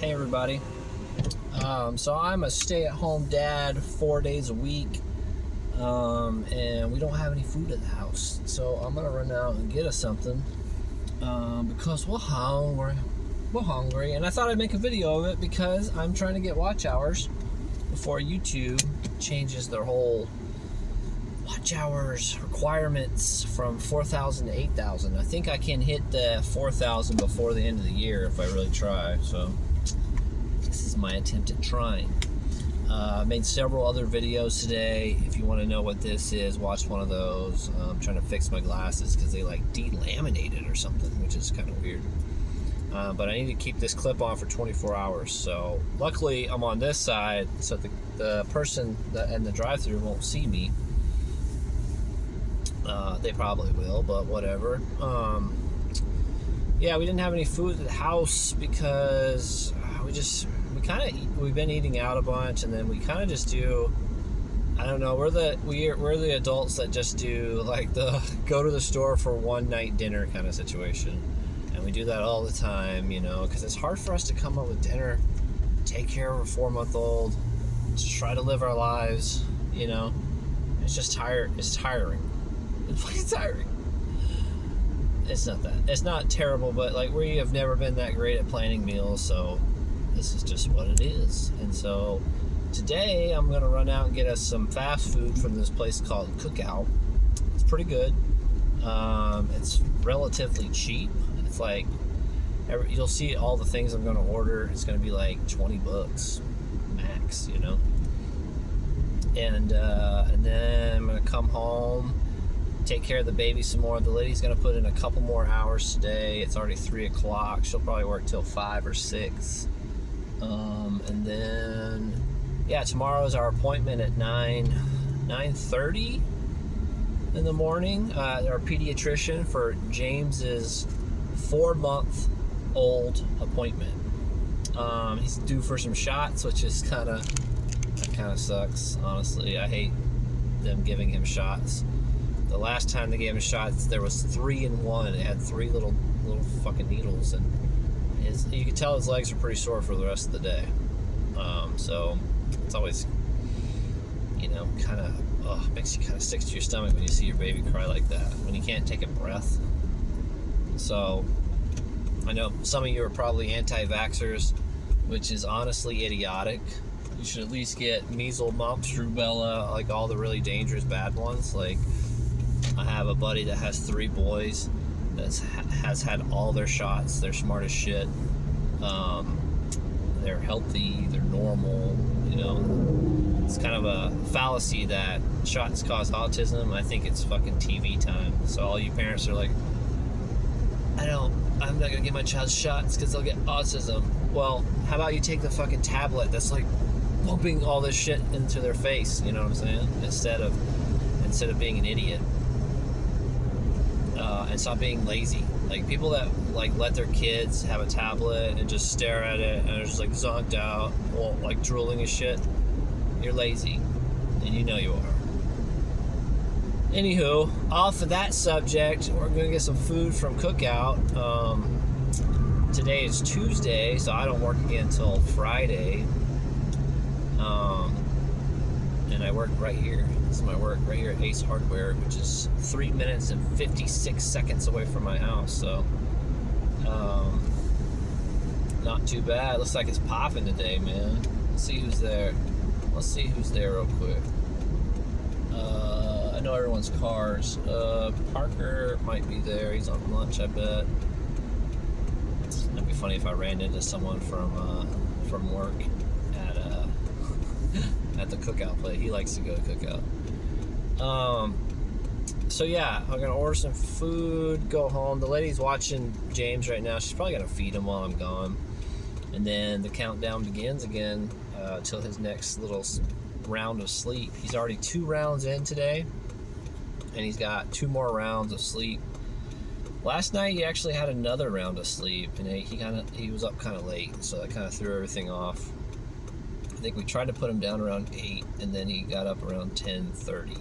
Hey everybody. So I'm a stay-at-home dad 4 days a week, and we don't have any food at the house. So I'm gonna run out and get us something because we're hungry. And I thought I'd make a video of it because I'm trying to get watch hours before YouTube changes their whole watch hours requirements from 4,000 to 8,000. I think I can hit the 4,000 before the end of the year if I really try. So this is my attempt at trying. I made several other videos today. If you want to know what this is, watch one of those. I'm trying to fix my glasses because they like delaminated or something, which is kind of weird. But I need to keep this clip on for 24 hours. So luckily I'm on this side, so the person in the drive-thru won't see me. They probably will, but whatever. Yeah, we didn't have any food at the house because we've been eating out a bunch, and then we kind of just do. I don't know. We're the adults that just do like the go to the store for one night dinner kind of situation, and we do that all the time, because it's hard for us to come up with dinner, take care of a 4-month-old, just try to live our lives. It's just tiring. It's tiring. It's fucking tiring. It's not that. It's not terrible, but like we have never been that great at planning meals, so this is just what it is. And so today I'm gonna run out and get us some fast food from this place called Cookout. It's pretty good. It's relatively cheap. It's like you'll see all the things I'm gonna order. It's gonna be like $20 max, And then I'm gonna come home, take care of the baby some more. The lady's gonna put in a couple more hours today. It's already 3 o'clock. She'll probably work till 5 or 6. And then, tomorrow is our appointment at 9:30 in the morning. Our pediatrician for James's 4-month-old appointment. He's due for some shots, which is kind of sucks. Honestly, I hate them giving him shots. The last time they gave him shots, there was 3 in 1. It had 3 little fucking needles, and you could tell his legs are pretty sore for the rest of the day. So it's always, kind of makes you kind of sick to your stomach when you see your baby cry like that, when you can't take a breath. So I know some of you are probably anti-vaxxers, which is honestly idiotic. You should at least get measles, mumps, rubella, like all the really dangerous bad ones. Like I have a buddy that has 3 boys that has had all their shots. They're smart as shit. They're healthy. They're normal. It's kind of a fallacy that shots cause autism. I think it's fucking TV time. So all you parents are like, I'm not gonna get my child shots because they'll get autism. Well, how about you take the fucking tablet that's like pumping all this shit into their face? You know what I'm saying? Instead of being an idiot. And stop being lazy. Like people that like let their kids have a tablet and just stare at it and are just like zonked out, or like drooling and shit. You're lazy, and you know you are. Anywho, off of that subject, we're gonna get some food from Cookout. Today is Tuesday, so I don't work again until Friday. And I work right here. This is my work right here at Ace Hardware, which is 3 minutes and 56 seconds away from my house. So, not too bad. Looks like it's popping today, man. Let's see who's there. Let's see who's there real quick. I know everyone's cars. Parker might be there. He's on lunch, I bet. It'd be funny if I ran into someone from work at the Cookout place. He likes to go to Cookout. So yeah, I'm gonna order some food, go home. The lady's watching James right now. She's probably gonna feed him while I'm gone, and then the countdown begins again till his next little round of sleep. He's already 2 rounds in today, and he's got 2 more rounds of sleep. Last night he actually had another round of sleep, and he was up kind of late, so that kind of threw everything off. I think we tried to put him down around 8, and then he got up around 10:30,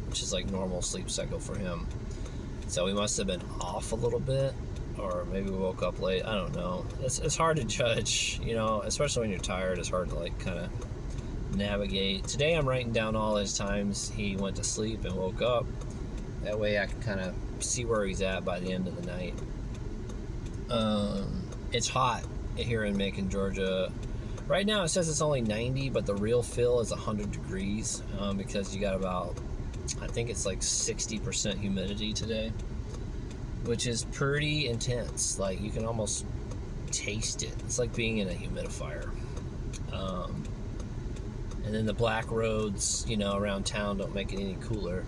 which is like normal sleep cycle for him. So we must have been off a little bit, or maybe we woke up late. I don't know. It's hard to judge, you know, especially when you're tired. It's hard to like kind of navigate. Today I'm writing down all his times he went to sleep and woke up. That way I can kind of see where he's at by the end of the night. It's hot here in Macon, Georgia. Right now it says it's only 90, but the real feel is 100 degrees because you got about, I think it's like 60% humidity today, which is pretty intense. Like you can almost taste it. It's like being in a humidifier. And then the black roads, you know, around town don't make it any cooler.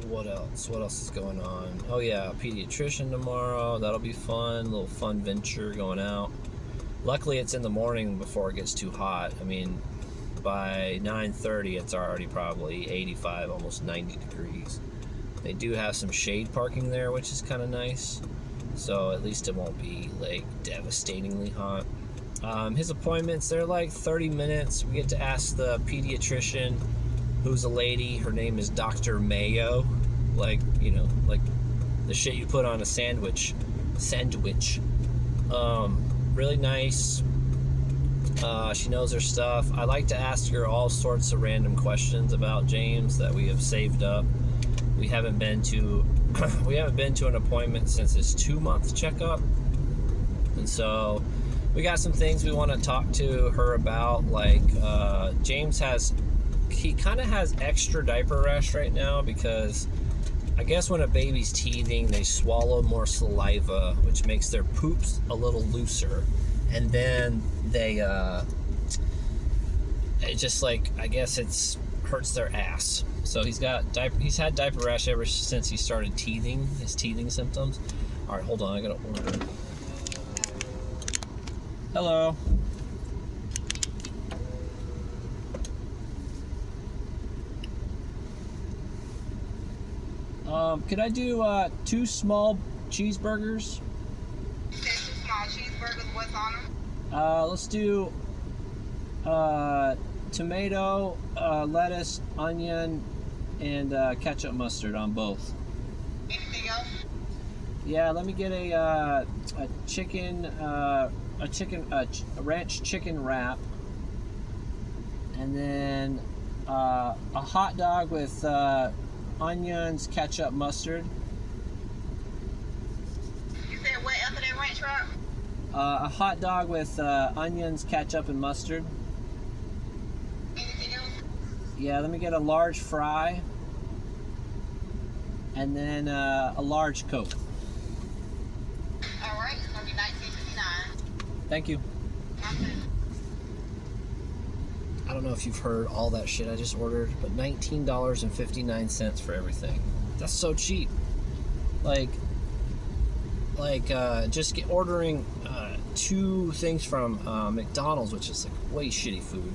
What else? What else is going on? Oh yeah, pediatrician tomorrow. That'll be fun. A little fun venture going out. Luckily, it's in the morning before it gets too hot. I mean, by 9:30, it's already probably 85, almost 90 degrees. They do have some shade parking there, which is kind of nice. So at least it won't be like devastatingly hot. His appointments, they're like 30 minutes. We get to ask the pediatrician, who's a lady. Her name is Dr. Mayo. Like, you know, like the shit you put on a sandwich. Really nice. She knows her stuff. I like to ask her all sorts of random questions about James that we have saved up. We haven't been to an appointment since his 2-month checkup, and so we got some things we want to talk to her about. Like James he kind of has extra diaper rash right now because I guess when a baby's teething, they swallow more saliva, which makes their poops a little looser, and then they it just like, I guess it's hurts their ass. So he's had diaper rash ever since he started teething, his teething symptoms. All right, hold on, I gotta order. Hello. Could I do 2 small cheeseburgers? You said 2 small cheeseburgers. What's on them? Let's do tomato, lettuce, onion, and ketchup mustard on both. Anything else? Yeah, let me get a ranch chicken wrap, and then a hot dog with onions, ketchup, mustard. You said what after that ranch wrap? A hot dog with onions, ketchup, and mustard. Anything else? Yeah, let me get a large fry, and then a large Coke. All right, it's gonna be $19.59. Thank you. Okay. I don't know if you've heard all that shit I just ordered, but $19.59 for everything. That's so cheap. Like just ordering 2 things from McDonald's, which is like way shitty food,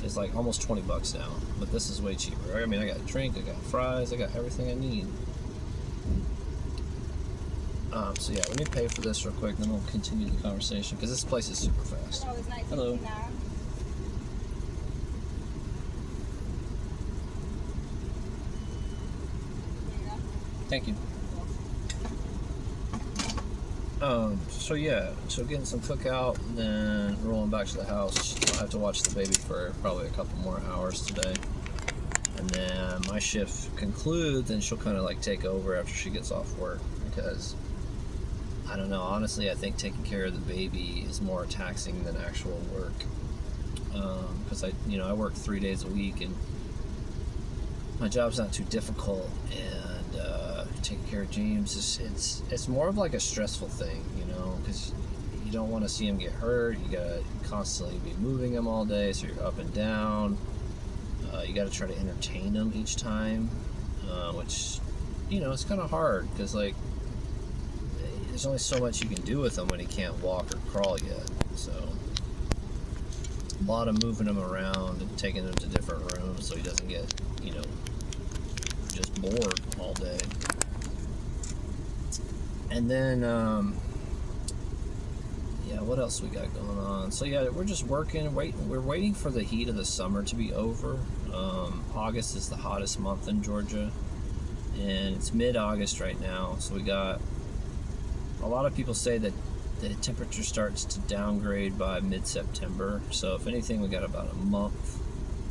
is like almost $20 now. But this is way cheaper. I mean, I got a drink, I got fries, I got everything I need. So yeah, let me pay for this real quick, then we'll continue the conversation because this place is super fast. Hello. Thank you. So getting some cookout, and then rolling back to the house. I'll have to watch the baby for probably a couple more hours today. And then my shift concludes, and she'll kind of like take over after she gets off work because, I don't know, honestly, I think taking care of the baby is more taxing than actual work. Because I work 3 days a week, and my job's not too difficult, and taking care of James it's more of like a stressful thing, because you don't want to see him get hurt. You gotta constantly be moving him all day, so you're up and down. You gotta try to entertain him each time, which it's kind of hard because like there's only so much you can do with him when he can't walk or crawl yet. So a lot of moving him around and taking him to different rooms so he doesn't get just bored all day. And then what else we got going on? So we're just working, we're waiting for the heat of the summer to be over. August is the hottest month in Georgia, and it's mid-August right now, so we got a lot of people say that the temperature starts to downgrade by mid-September. So if anything, we got about a month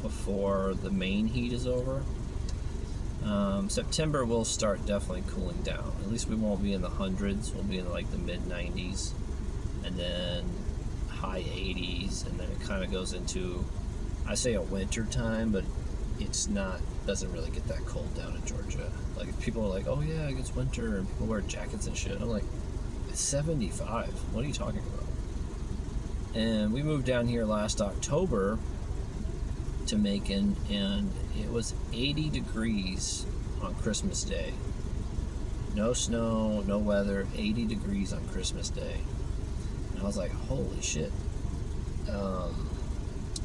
before the main heat is over. September will start definitely cooling down. At least we won't be in the hundreds. We'll be in like the mid-90s, and then high 80s, and then it kind of goes into, I say a winter time, but it's not, doesn't really get that cold down in Georgia. Like, people are like, oh yeah, it gets winter, and people wear jackets and shit. I'm like, it's 75. What are you talking about? And we moved down here last October to Macon, and it was 80 degrees on Christmas Day. No snow, no weather, 80 degrees on Christmas Day. And I was like, holy shit.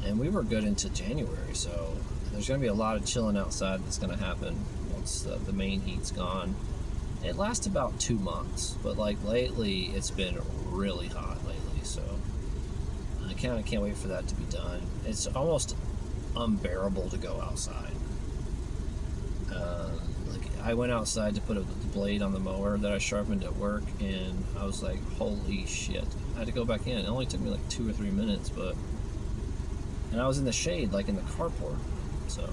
And we were good into January, so there's going to be a lot of chilling outside that's going to happen once the main heat's gone. It lasts about 2 months, but like lately it's been really hot lately, so I kind of can't wait for that to be done. It's almost unbearable to go outside. Like, I went outside to put the blade on the mower that I sharpened at work, and I was like, holy shit. I had to go back in. It only took me like 2 or 3 minutes, and I was in the shade, like in the carport, so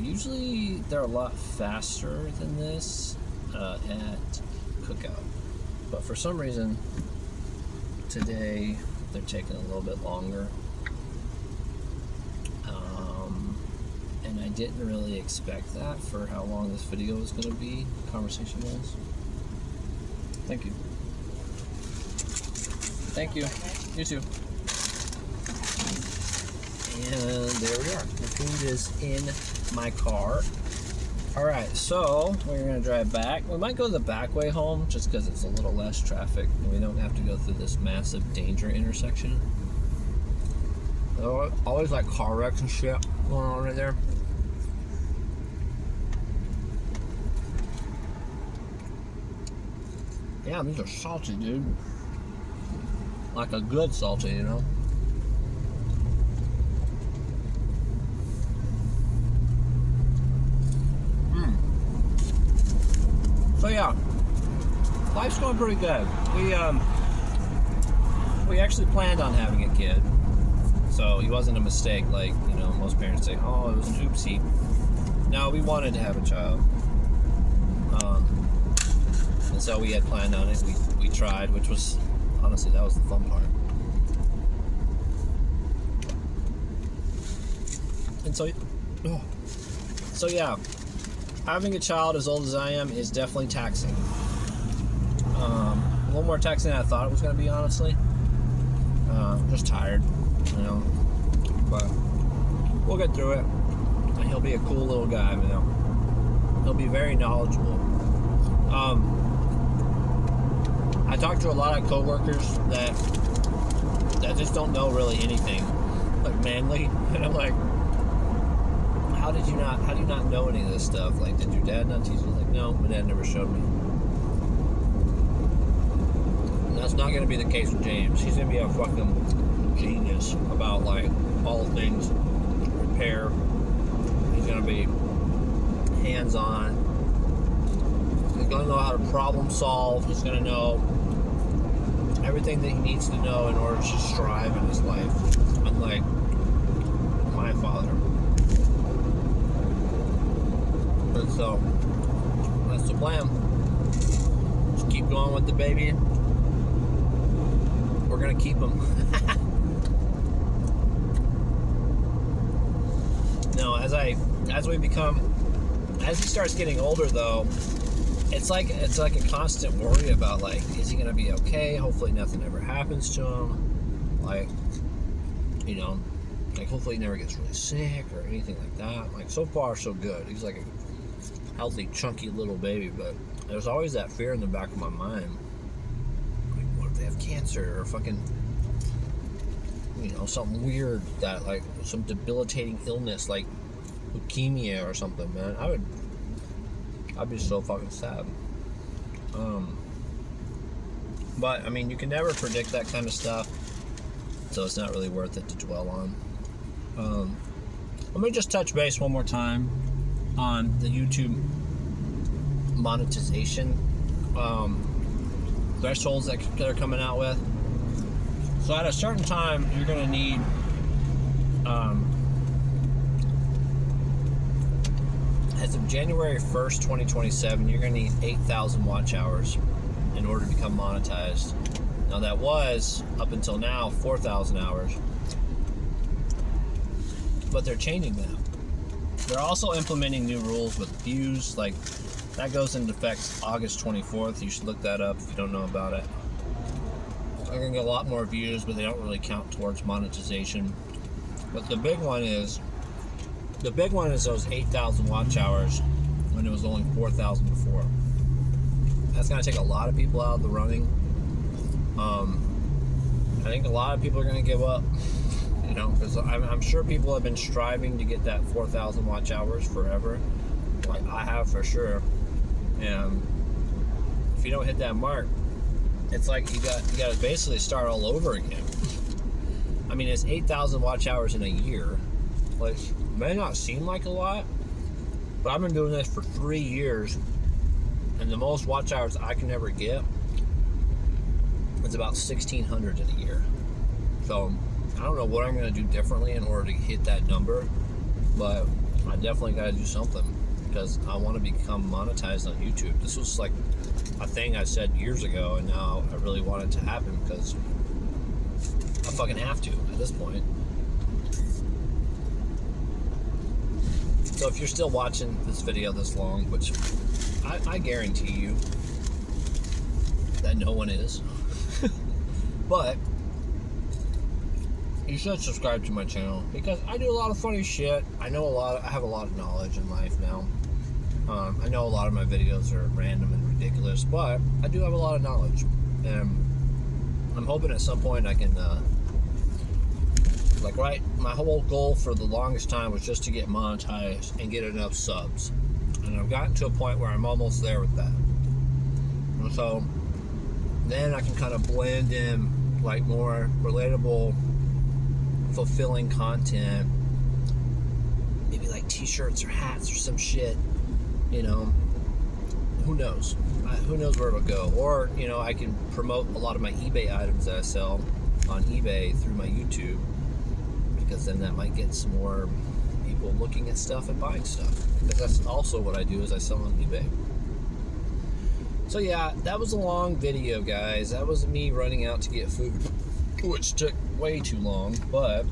usually they're a lot faster than this at cookout, but for some reason today they're taking a little bit longer, and I didn't really expect that for how long this video was going to be, conversation was. Thank you. Thank you. You too. And there we are. The food is in my car. Alright, so we're going to drive back. We might go the back way home just because it's a little less traffic and we don't have to go through this massive danger intersection. Always like car wrecks and shit going on right there. Yeah, these are salty, dude. Like a good salty, you know? So yeah, life's going pretty good. We actually planned on having a kid, so it wasn't a mistake like, you know, most parents say, oh, it was an oopsie. No, we wanted to have a child, and so we had planned on it. We tried, which was, honestly, that was the fun part. And so yeah, having a child as old as I am is definitely taxing. A little more taxing than I thought it was going to be, honestly. I'm just tired, you know. But we'll get through it. And he'll be a cool little guy, you know. He'll be very knowledgeable. I talked to a lot of coworkers that just don't know really anything, like manly, and I'm like, how do you not know any of this stuff? Like, did your dad not teach you? Like, no, my dad never showed me. And that's not going to be the case with James. He's going to be a fucking genius about, like, all things repair. He's going to be hands-on. He's going to know how to problem solve. He's going to know everything that he needs to know in order to strive in his life. Unlike my father. And so, that's the plan. Just keep going with the baby. We're gonna keep him. No, as he starts getting older though, it's like a constant worry about, like, is he gonna be okay? Hopefully nothing ever happens to him. Like, you know, like, hopefully he never gets really sick or anything like that. Like, so far so good. He's like a healthy, chunky little baby, but there's always that fear in the back of my mind. Like, what if they have cancer or fucking, you know, something weird, that, like, some debilitating illness like leukemia or something, man. I'd be so fucking sad. But I mean, you can never predict that kind of stuff, so it's not really worth it to dwell on. Let me just touch base one more time. on the YouTube monetization thresholds that they're coming out with. So at a certain time, you're going to need as of January 1st, 2027, you're going to need 8,000 watch hours in order to become monetized. Now that was, up until now, 4,000 hours. But they're changing that. They're also implementing new rules with views. Like, that goes into effect August 24th. You should look that up if you don't know about it. They're going to get a lot more views, but they don't really count towards monetization. But the big one is those 8,000 watch hours when it was only 4,000 before. That's going to take a lot of people out of the running. I think a lot of people are going to give up, you know, because I'm sure people have been striving to get that 4,000 watch hours forever. Like I have for sure. And if you don't hit that mark, it's like you got to basically start all over again. I mean, it's 8,000 watch hours in a year. Like, it may not seem like a lot, but I've been doing this for 3 years, and the most watch hours I can ever get is about 1,600 in a year. So I don't know what I'm going to do differently in order to hit that number, but I definitely got to do something because I want to become monetized on YouTube. This was like a thing I said years ago, and now I really want it to happen because I fucking have to at this point. So if you're still watching this video this long, which I guarantee you that no one is, but you should subscribe to my channel because I do a lot of funny shit. I have a lot of knowledge in life now. I know a lot of my videos are random and ridiculous, but I do have a lot of knowledge, and I'm hoping at some point I can my whole goal for the longest time was just to get monetized and get enough subs, and I've gotten to a point where I'm almost there with that. And so then I can kind of blend in like more relatable, fulfilling content, maybe like t-shirts or hats or some shit, you know. Who knows where it'll go. Or, you know, I can promote a lot of my eBay items that I sell on eBay through my YouTube, because then that might get some more people looking at stuff and buying stuff, because that's also what I do, is I sell on eBay. So yeah, that was a long video, guys. That was me running out to get food, which took way too long, but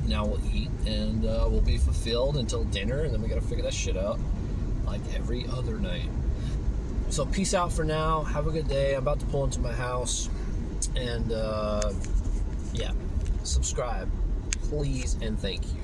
now we'll eat and we'll be fulfilled until dinner, and then we gotta figure that shit out like every other night. So peace out for now. Have a good day. I'm about to pull into my house, and yeah, subscribe, please, and thank you.